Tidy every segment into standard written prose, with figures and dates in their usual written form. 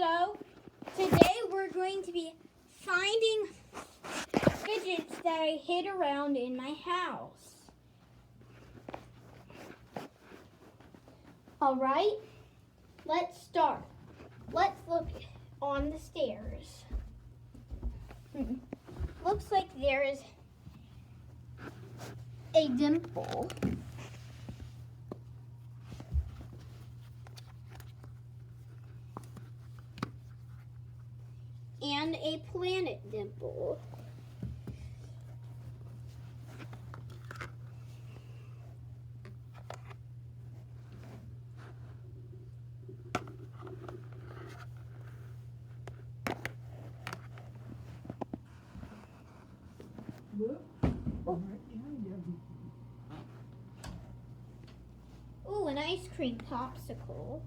So, today we're going to be finding fidgets that I hid around in my house. Alright, let's start. Let's look on the stairs. Looks like there is a dimple. And a planet dimple. Ooh, an ice cream popsicle.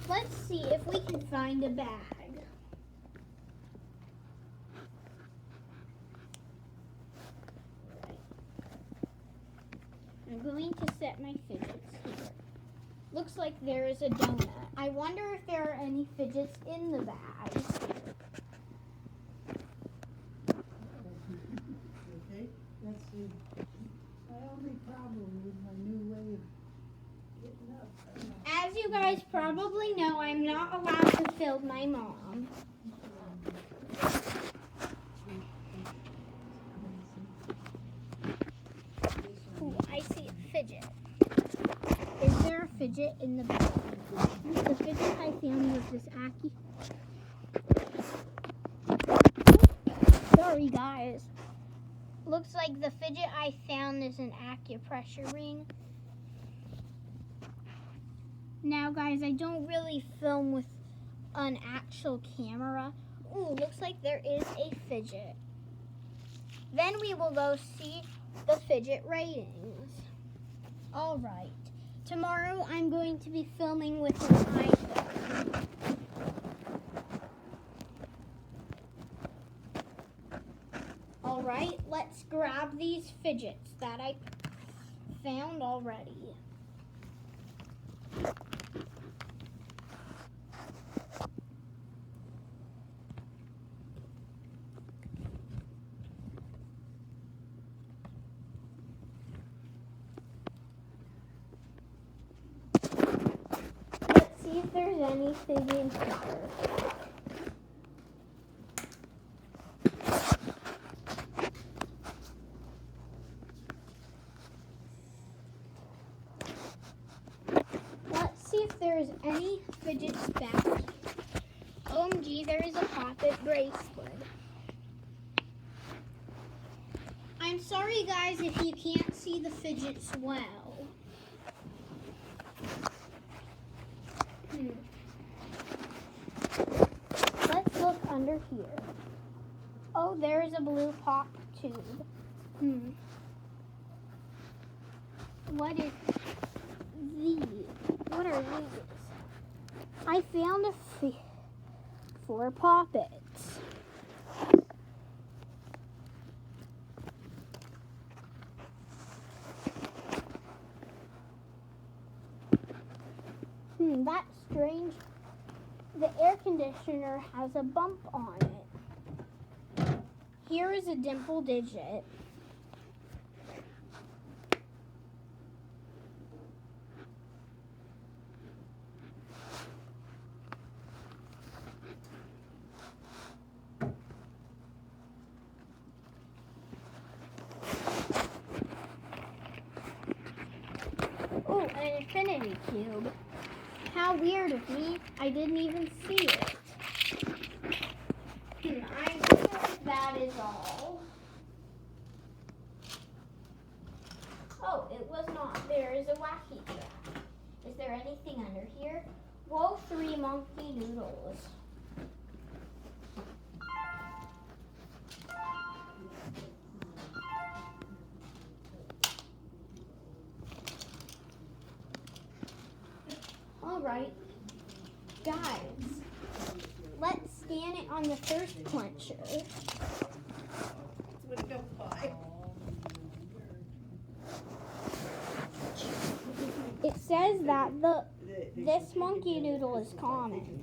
Let's see if we can find a bag. I'm going to set my fidgets here. Looks like there is a donut. I wonder if there are any fidgets in the bag. Okay, let's see. My only problem with my new way of getting up. As you guys probably know, I'm not allowed to film my mom. Ooh, I see a fidget. Is there a fidget in the bag? The fidget I found was this Sorry guys. Looks like the fidget I found is an acupressure ring. Now guys, I don't really film with an actual camera. Ooh, looks like there is a fidget. Then we will go see the fidget ratings. Alright. Tomorrow I'm going to be filming with an iPhone. Alright, let's grab these fidgets that I found already. Let's see if there's anything in here. Let's see if there's any fidgets back here. OMG, there is a pocket bracelet. I'm sorry guys if you can't see the fidgets well. Let's look under here. Oh, there's a blue pop tube. What is these? What are these? I found four poppets. That's strange. The air conditioner has a bump on it. Here is a dimple digit. Oh, an infinity cube. How weird of me. I didn't even see it. I think that is all. Oh, it was not. There is a wacky trap. Is there anything under here? Whoa, 3 monkey noodles. Alright, guys, let's scan it on the thirst quencher. Would it go by? It it says that this monkey noodle is common.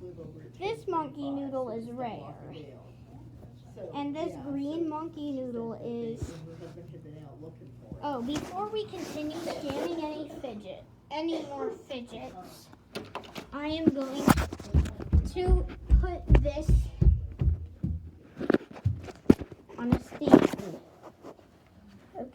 This monkey noodle is rare. And this green monkey noodle is... Oh, before we continue scanning any more fidgets, I am going to put this on a stand. Okay.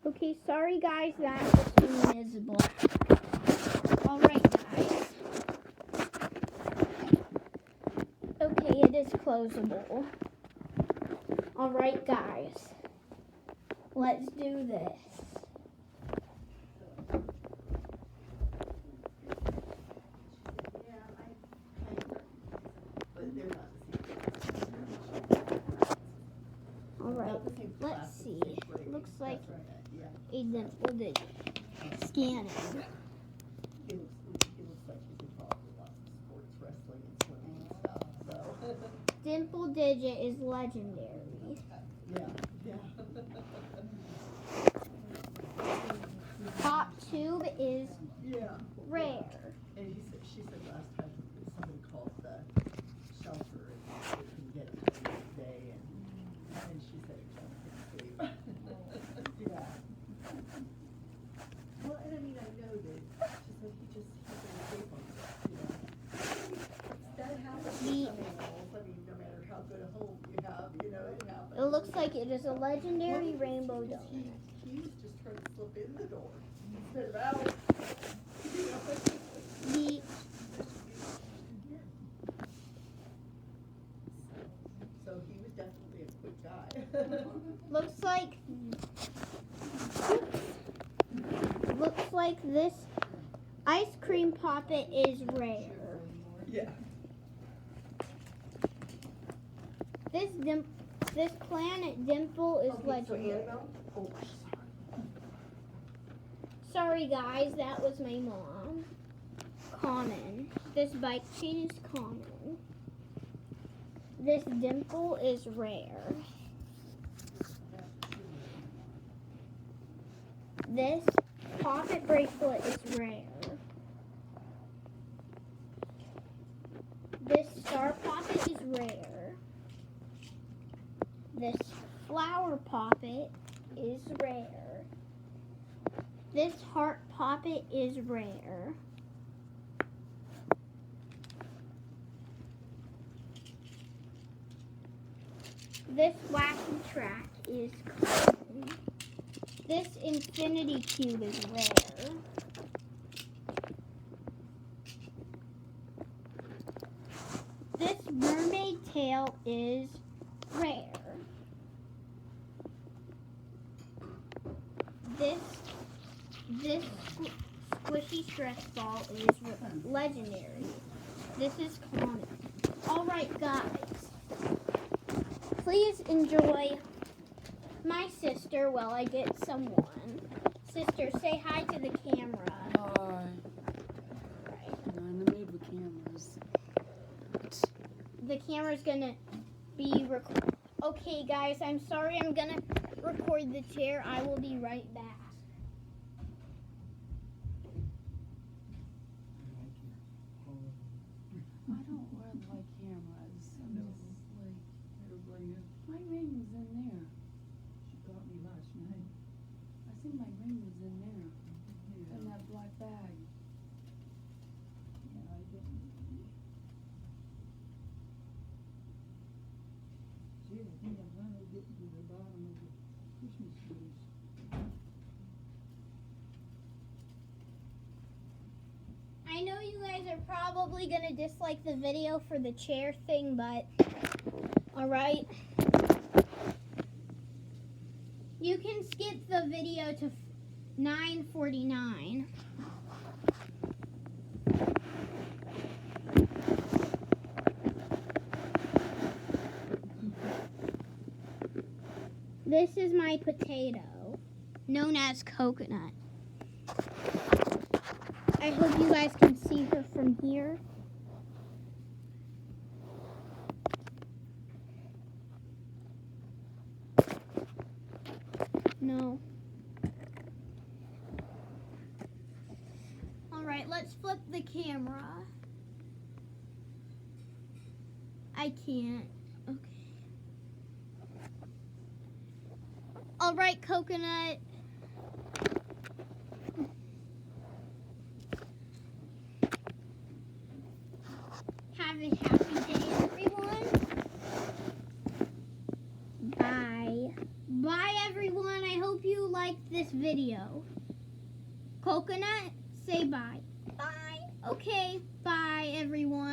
Okay, sorry guys that the screen is black. Alright guys. Okay, it is closable. Alright guys. Let's do this. Alright, let's see. Looks like a dimple digit. Scanning. He looks like he could probably watch sports, wrestling, and swimming and stuff, so. Dimple digit is legendary. Yeah. Pop tube is Yeah. rare. And she said last time somebody called the shelter and they couldn't get it to the day, and she said it couldn't sleep. Yeah. Well, and I mean, I know that she said he couldn't sleep on it, you know. That happens with some animals. I mean, no matter how good a home you have, you know, it happens. It looks like it is a legendary rainbow donut. He was just trying to slip in the door instead of out. You know? The So he was definitely a quick guy. looks like this ice cream poppet is rare. Yeah. This planet dimple is legendary. Oh, Sorry guys, that was my mom. Common. This bike chain is common. This dimple is rare. This pocket bracelet is rare. This star poppet is rare. This flower poppet is rare. This heart poppet is rare. This wacky track is common. This infinity cube is rare. This mermaid tail is rare. This squishy stress ball is legendary. This is common. Alright guys, please enjoy my sister while I get someone. Sister, say hi to the camera. Hi. I'm the maid with cameras. The camera's gonna be Okay guys, I'm sorry, I'm gonna record the chair. I will be right back. I don't really like cameras. I'm just like, my ring was in there. She got me last night. I think my ring was in there, in that black bag. Yeah, I didn't. See, I think I'm finally getting to the bottom of the Christmas trees. I know you guys are probably gonna dislike the video for the chair thing, but alright. You can skip the video to 9:49. This is my potato, known as Coconut. I hope you guys can see her from here. No. Alright, let's flip the camera. I can't. Okay. Alright, Coconut. Have a happy day, everyone. Bye. Bye, everyone. I hope you liked this video. Coconut, say bye. Bye. Okay, bye, everyone.